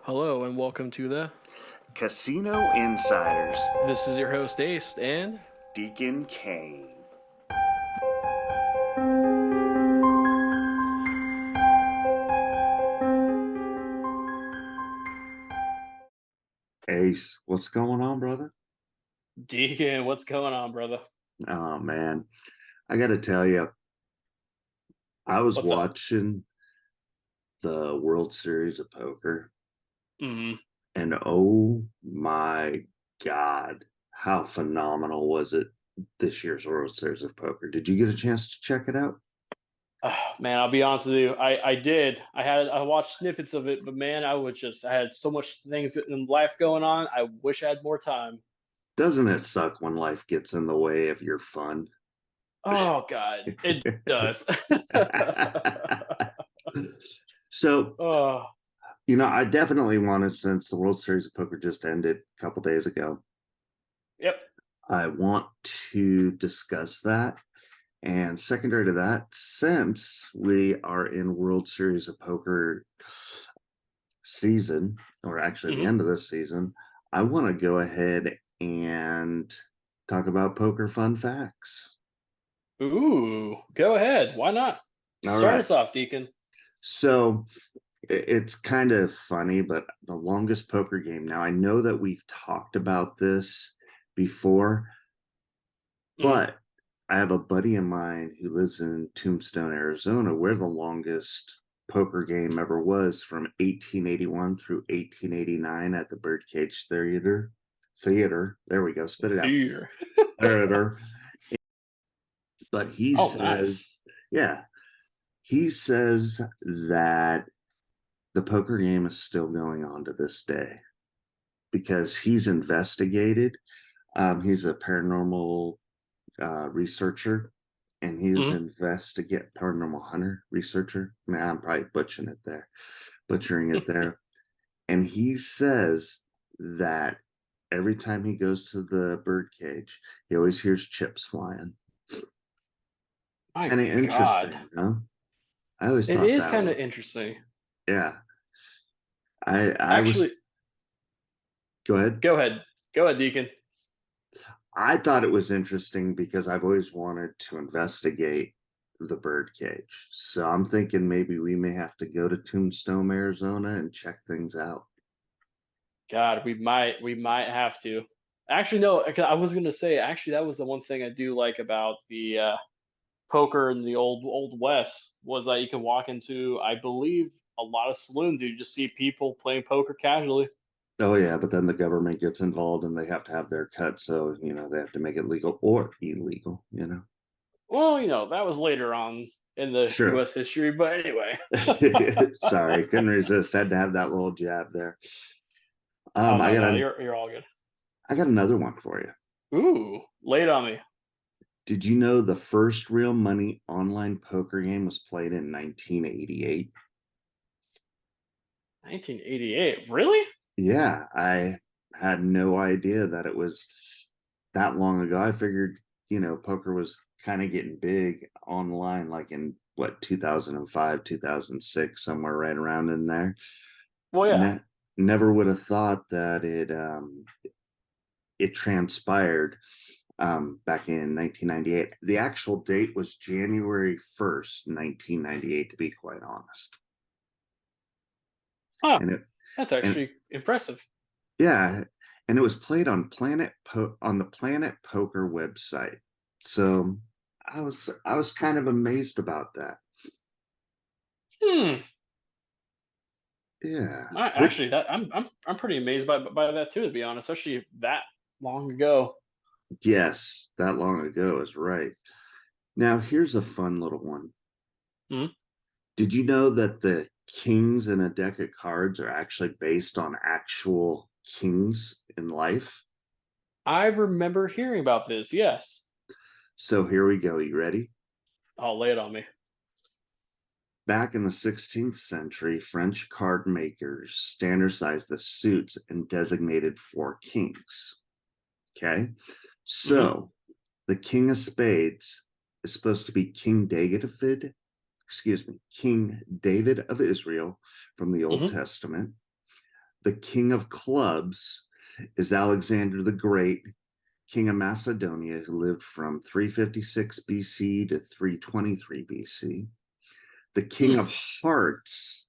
Hello and welcome to the Casino Insiders, This is your host Ace and Deacon Kaine. Ace, what's going on, brother? Deacon. What's going on, brother? Oh, man. I got to tell you, I was What's up? watching the World Series of Poker, Mm-hmm. and oh my God, how phenomenal was it this year's World Series of Poker? Did you get a chance to check it out? Man, I'll be honest with you. I did. I watched snippets of it, but man, I had so much things in life going on. I wish I had more time. Doesn't it suck when life gets in the way of your fun? Oh God, it does. So, Oh, I definitely wanted, since the World Series of Poker just ended a couple days ago, yep. I want to discuss that. And secondary to that, since we are in World Series of Poker season, or actually the Mm-hmm. end of this season, I want to go ahead and talk about poker fun facts. Ooh, go ahead. Why not? All Start right. us off, Deacon. So it's kind of funny, but the longest poker game. Now, I know that we've talked about this before, Mm-hmm. but I have a buddy of mine who lives in Tombstone, Arizona, where the longest poker game ever was, from 1881 through 1889 at the Birdcage Theater. There we go. Spit it out. Fear. Theater. But he Oh, nice. says, yeah, he says that the poker game is still going on to this day because he's investigated. He's a paranormal researcher, and he's Mm-hmm. investigate paranormal hunter researcher. I mean, I'm probably butchering it there. And he says that every time he goes to the birdcage, he always hears chips flying. My Kind of God. interesting, huh? I always It thought is that kind of was, interesting. yeah. I was, Actually, go ahead. go ahead. Go ahead, Deacon. I thought it was interesting because I've always wanted to investigate the birdcage. So I'm thinking maybe we may have to go to Tombstone, Arizona and check things out. God, we might have to. Actually, no. 'Cause I was gonna say, actually, that was the one thing I do like about the poker in the old west was that you can walk into, I believe, a lot of saloons. You just see people playing poker casually. Oh yeah, but then the government gets involved and they have to have their cut, so they have to make it legal or illegal. Well, that was later on in the Sure. U.S. history, but anyway. Sorry, couldn't resist. Had to have that little jab there. Oh I no, got no, an you're all good. I got another one for you. Ooh, late on me. Did you know the first real money online poker game was played in 1988? 1988. Really? Yeah, I had no idea that it was that long ago. I figured, poker was kind of getting big online, like in what, 2005, 2006, somewhere right around in there. Well, yeah. Ne- Never would have thought that it transpired back in 1998. The actual date was January 1st, 1998, to be quite honest. Huh. And it That's and actually impressive. Yeah, and it was played on on the Planet Poker website. So I was kind of amazed about that. Hmm. Yeah. What Actually, that I'm pretty amazed by that too, to be honest. Especially that long ago. Yes, that long ago is right. Now here's a fun little one. Hmm. Did you know that the kings in a deck of cards are actually based on actual kings in life? I remember hearing about this. Yes. So here we go. You ready? I'll lay it on me. Back in the 16th century, French card makers standardized the suits and designated four kings. Okay. Hmm. So the king of spades is supposed to be King David of Israel from the Old Hmm. Testament. The king of clubs is Alexander the Great, king of Macedonia, who lived from 356 BC to 323 BC. The king of hearts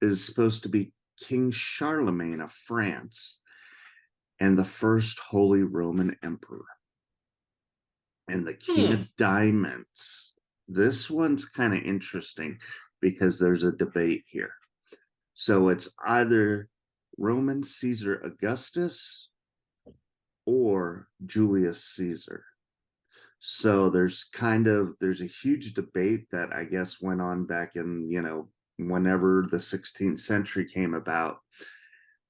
is supposed to be King Charlemagne of France and the first Holy Roman Emperor. And the king of diamonds, this one's kind of interesting because there's a debate here. So it's either Roman Caesar Augustus or Julius Caesar. So there's a huge debate that I guess went on back in, whenever the 16th century came about.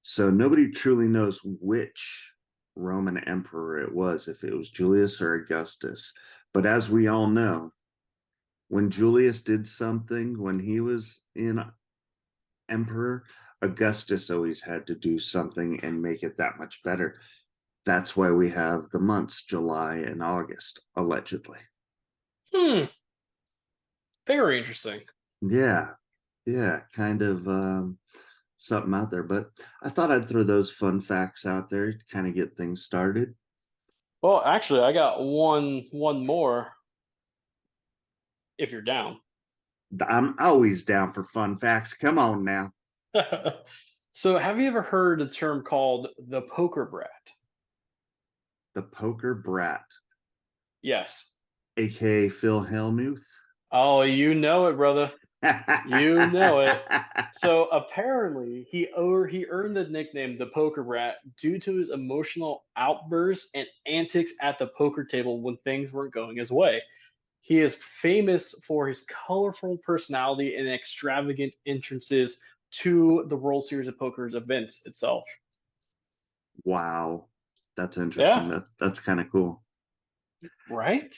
So nobody truly knows which Roman emperor it was, if it was Julius or Augustus. But as we all know, when Julius did something, when he was in emperor, Augustus always had to do something and make it that much better. That's why we have the months July and August, allegedly. Very interesting. Yeah, kind of something out there. But I thought I'd throw those fun facts out there to kind of get things started. Well, actually, I got one more. If you're down. I'm always down for fun facts. Come on now. So, have you ever heard a term called the poker brat? The poker brat, Yes. aka Phil Hellmuth. Oh, you know it, brother. You know it. So apparently, he earned the nickname the Poker Brat due to his emotional outbursts and antics at the poker table when things weren't going his way. He is famous for his colorful personality and extravagant entrances to the World Series of Poker's events itself. Wow, that's interesting. Yeah, That's kind of cool. right?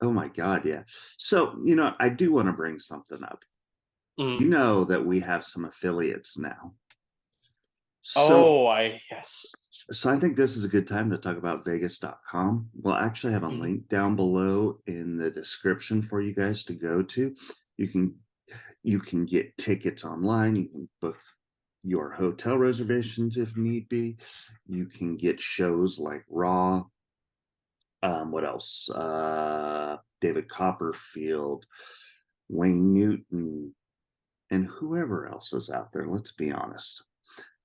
Oh my God, yeah. So, I do want to bring something up. Mm. You know that we have some affiliates now. So, Oh, yes. so I think this is a good time to talk about Vegas.com. We'll actually have a link down below in the description for you guys to go to. You can get tickets online. You can book your hotel reservations if need be. You can get shows like Raw. What else? David Copperfield, Wayne Newton, and whoever else is out there. Let's be honest.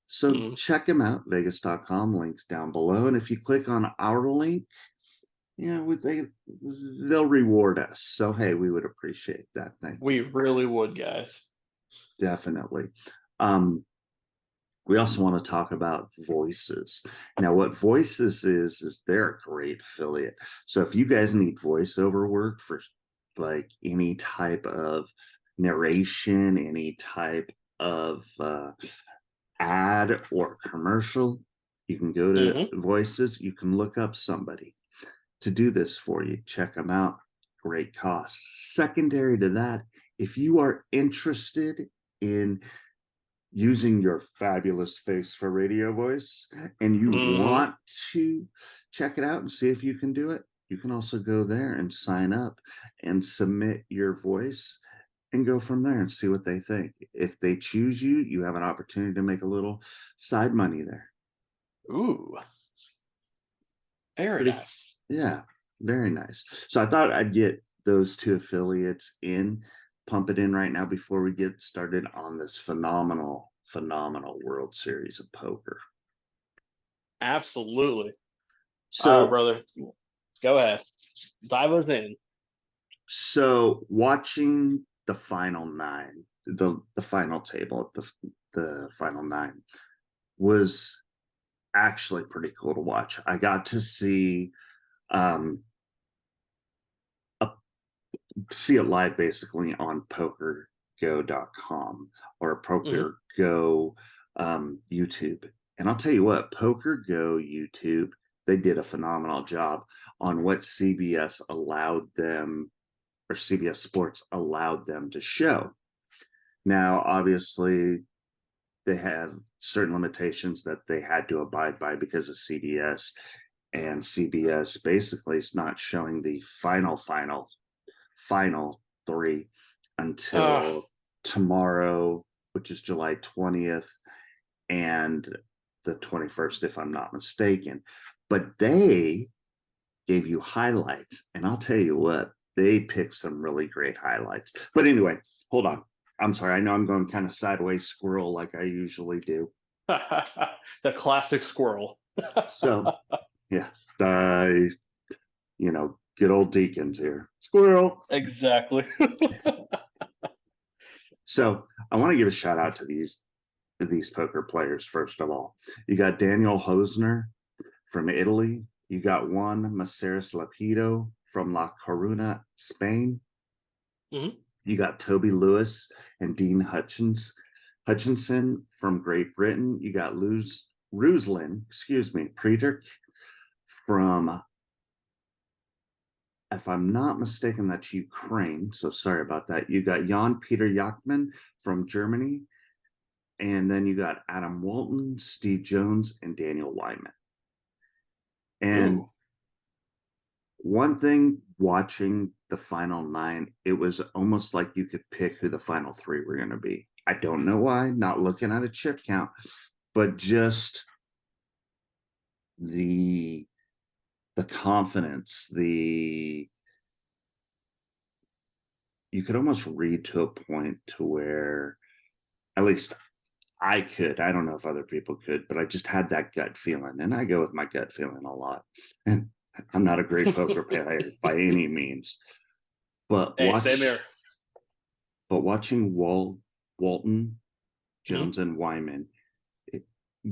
So check them out, Vegas.com, links down below. And if you click on our link, they'll reward us. So, hey, we would appreciate that. Thank you. We really would, guys. Definitely. We also want to talk about Voices. Now, what Voices is they're a great affiliate. So if you guys need voiceover work for like any type of narration, any type of ad or commercial, you can go to Voices. You can look up somebody to do this for you. Check them out. Great cost. Secondary to that, if you are interested in using your fabulous face for radio voice and you want to check it out and see if you can do it, you can also go there and sign up and submit your voice and go from there and see what they think. If they choose you, you have an opportunity to make a little side money there. Ooh. Very nice. Yeah, very nice. So I thought I'd get those two affiliates in, pump it in right now before we get started on this phenomenal World Series of Poker. Absolutely. So, all right, brother, go ahead. Dive us in. So watching the final nine, the final table at the final nine was actually pretty cool to watch. I got to see see it live basically on pokergo.com or PokerGo YouTube. And I'll tell you what, PokerGo YouTube, they did a phenomenal job on what CBS allowed them, or CBS Sports allowed them to show. Now, obviously, they have certain limitations that they had to abide by because of CBS, and CBS basically is not showing the final three until tomorrow, which is July 20th, and the 21st, if I'm not mistaken. But they gave you highlights, and I'll tell you what, they picked some really great highlights. But anyway, hold on. I'm sorry. I know I'm going kind of sideways squirrel like I usually do. The classic squirrel. So, yeah, good old Deacons here. Squirrel. Exactly. So I want to give a shout out to these poker players. First of all, you got Daniel Holzner from Italy. You got Juan Maceres Lapido from La Coruna, Spain. Mm-hmm. You got Toby Lewis and Dean Hutchinson from Great Britain. You got Ruslan, Prydryk from, if I'm not mistaken, that's Ukraine. So sorry about that. You got Jan PeterJachtmann from Germany. And then you got Adam Walton, Steve Jones, and Daniel Weinman. And Ooh. one thing watching the final 9, it was almost like you could pick who the final 3 were going to be. I don't know why, not looking at a chip count, but just the confidence, you could almost read to a point to where, at least I could. I don't know if other people could, but I just had that gut feeling, and I go with my gut feeling a lot. And I'm not a great poker player by any means, but Hey, same here. watching Walton, Jones, Mm-hmm. and Weinman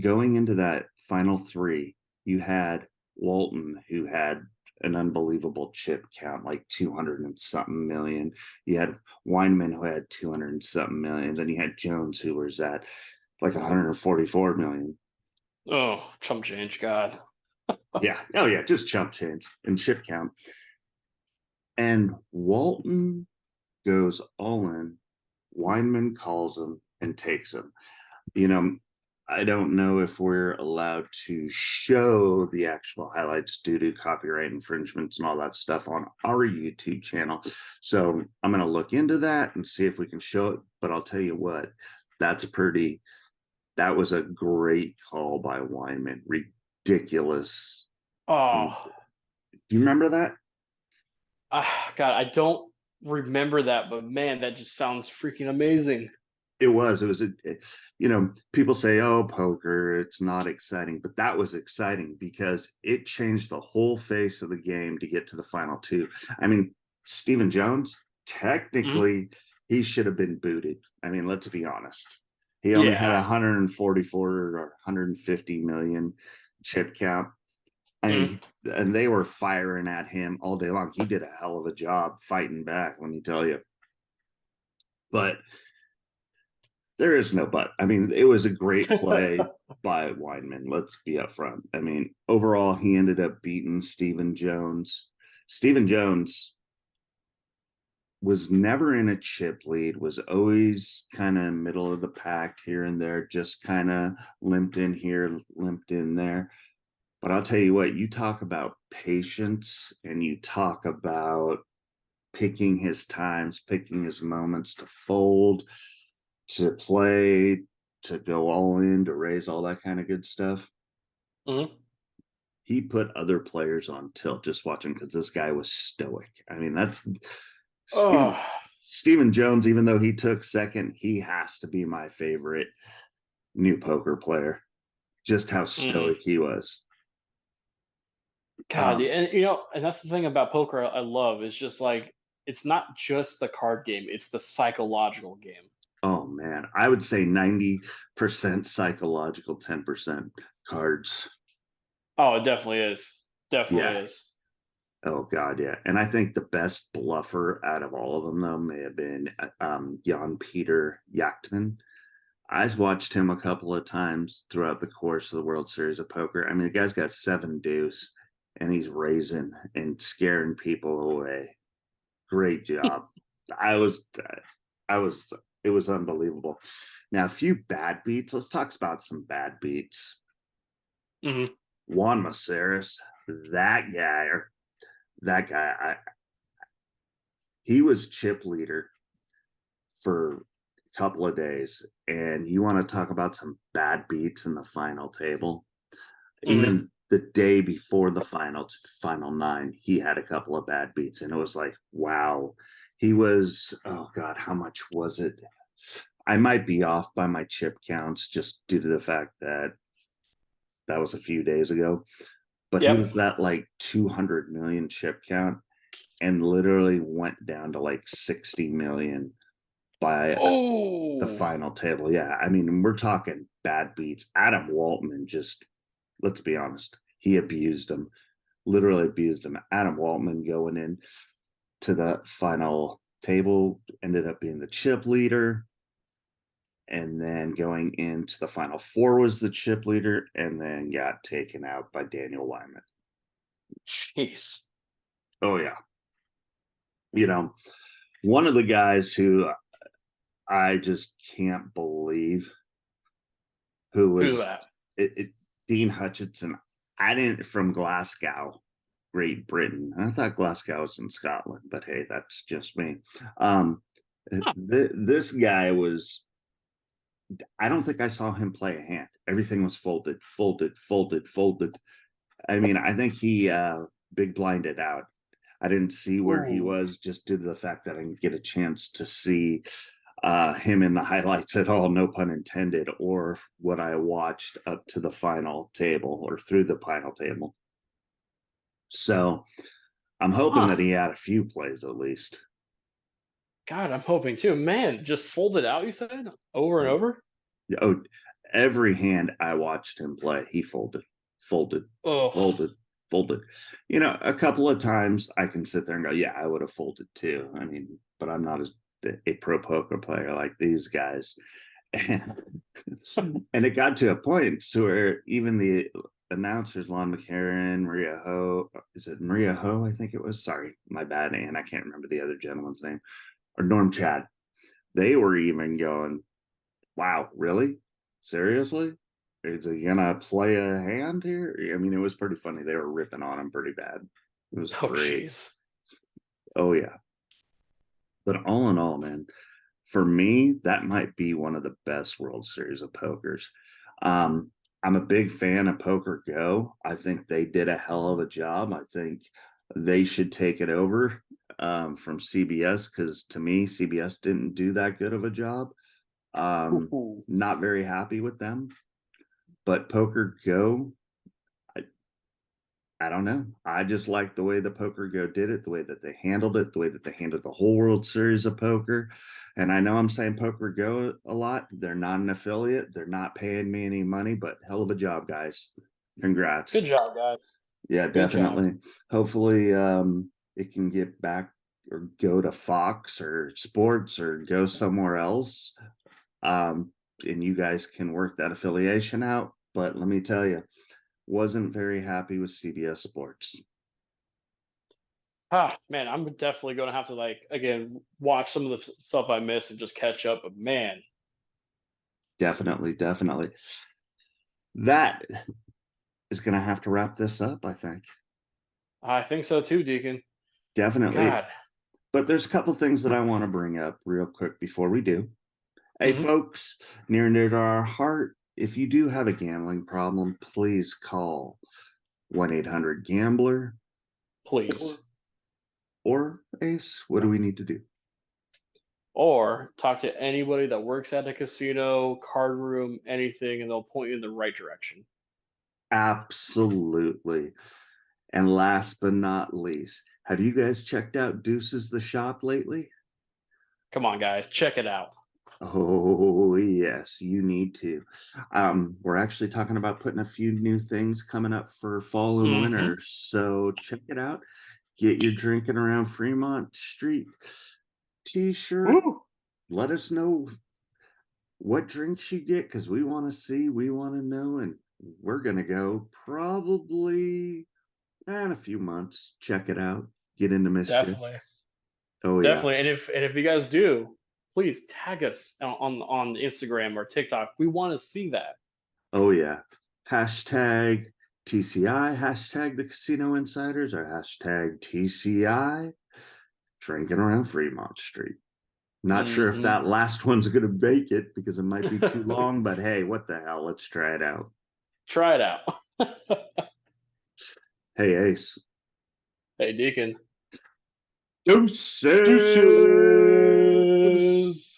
going into that final 3, you had Walton, who had an unbelievable chip count, like 200 and something million. You had Weinman, who had 200 and something million. Then you had Jones, who was at like 144 million. Oh, chump change, God. Yeah. Oh, yeah. Just chump change and chip count. And Walton goes all in. Weinman calls him and takes him. You know, I don't know if we're allowed to show the actual highlights due to copyright infringements and all that stuff on our YouTube channel. So I'm going to look into that and see if we can show it. But I'll tell you what, that was a great call by Weinman. Ridiculous. Oh, Do you remember that? God, I don't remember that, but man, that just sounds freaking amazing. It was people say, oh, poker, it's not exciting, but that was exciting because it changed the whole face of the game to get to the final 2. I mean, Stephen Jones, Mm-hmm. technically he should have been booted. I mean, let's be honest. He only had Yeah. 144 or 150 million chip count. I Mm-hmm. mean, and they were firing at him all day long. He did a hell of a job fighting back, let me tell you. But there is no but. I mean, it was a great play by Weinman. Let's be upfront. I mean, overall, he ended up beating Stephen Jones. Stephen Jones was never in a chip lead, was always kind of middle of the pack here and there, just kind of limped in here, limped in there. But I'll tell you what, you talk about patience and you talk about picking his times, picking his moments to fold, to play, to go all in, to raise, all that kind of good stuff. Mm-hmm. He put other players on tilt just watching because this guy was stoic. I mean, that's Stephen, Oh, Stephen Jones, even though he took second, he has to be my favorite new poker player. Just how mm. stoic he was. God, and and that's the thing about poker I love is just like it's not just the card game; it's the psychological game. Oh man, I would say 90% psychological, 10% cards. Oh, it definitely is. Definitely Yeah. is. Oh God, yeah. And I think the best bluffer out of all of them, though, may have been Jan PeterJachtmann. I've watched him a couple of times throughout the course of the World Series of Poker. I mean, the guy's got 7 deuce, and he's raising and scaring people away. Great job. I was, I was, it was unbelievable. Now, a few bad beats. Let's talk about some bad beats. Mm-hmm. Juan Maceres, that guy, he was chip leader for couple of days, and you want to talk about some bad beats in the final table. Mm. Even the day before the final 9, he had a couple of bad beats, and it was like, wow. He was, oh God, how much was it? I might be off by my chip counts just due to the fact that that was a few days ago, but he Yep. was that like 200 million chip count and literally went down to like 60 million by the Oh. final table. Yeah, I mean, we're talking bad beats. Adam Waltman just, let's be honest, he abused him, literally abused him. Adam Waltman going in to the final table ended up being the chip leader. And then going into the final 4 was the chip leader, and then got taken out by Daniel Weinman. Jeez. Oh, yeah. You know, one of the guys who I just can't believe who Who's was that? Dean Hutchinson. I didn't, from Glasgow, Great Britain. I thought Glasgow was in Scotland, but hey, that's just me. Huh. This guy was, I don't think I saw him play a hand. Everything was folded, folded, folded, folded. I mean, I think he big blinded out. I didn't see where he Ooh. was just due to the fact that I didn't get a chance to see him in the highlights at all, no pun intended, or what I watched up to the final table or through the final table. So I'm hoping Huh. that he had a few plays at least. God, I'm hoping too. Man, just fold it out, you said? Over and Oh, over? oh, every hand I watched him play, he folded, folded, Oh. folded, folded. You know, a couple of times I can sit there and go, yeah, I would have folded too. I mean, but I'm not a pro poker player like these guys. And, and it got to a point so where even the announcers, Lon McCarran, Maria Ho, is it Maria Ho? I think it was. Sorry, my bad, and I can't remember the other gentleman's name, or Norm Chad. They were even going, wow, really? Seriously? Is he gonna play a hand here? I mean, it was pretty funny. They were ripping on him pretty bad. It was Oh, great. jeez. Oh yeah. But all in all, man, for me, that might be one of the best World Series of pokers. I'm a big fan of Poker Go. I think they did a hell of a job. I think they should take it over from CBS because to me, CBS didn't do that good of a job. Ooh. Not very happy with them. But Poker Go, I don't know. I just like the way the Poker Go did it, the way that they handled it, the way that they handled the whole World Series of poker. And I know I'm saying Poker Go a lot. They're not an affiliate. They're not paying me any money, but hell of a job, guys. Good Congrats. job, guys. Yeah, Good job. definitely. Hopefully it can get back or go to Fox or sports or go somewhere else. Um, and you guys can work that affiliation out. But let me tell you, wasn't very happy with CBS Sports. Ah, man, I'm definitely going to have to, like, again, watch some of the stuff I missed and just catch up. But man, Definitely, definitely. That is going to have to wrap this up, I think. I think so too, Deacon. Definitely. God. But there's a couple things that I want to bring up real quick before we do. Hey, Hmm. folks, near and dear to our heart, if you do have a gambling problem, please call 1-800-GAMBLER Please. or Ace. What do we need to do? Or talk to anybody that works at a casino, card room, anything, and they'll point you in the right direction. Absolutely. And last but not least, have you guys checked out Deuces the Shop lately? Come on, guys, check it out. Oh, yes, you need to. We're actually talking about putting a few new things coming up for fall and Hmm. winter. So check it out. Get your drinking around Fremont Street t-shirt. Woo! Let us know what drinks you get because we want to see, we want to know, and we're gonna go probably in a few months. Check it out. Get into mischief. Definitely, Oh yeah. definitely. And if you guys do, please tag us on Instagram or TikTok. We want to see that. Oh yeah. Hashtag TCI, hashtag the Casino Insiders, or hashtag TCI drinking around Fremont Street. Not sure if Mm-hmm. that last one's going to make it because it might be too long, but hey, what the hell? Let's try it out. Try it out. Hey, Ace. Hey, Deacon. Deuces. Deuces.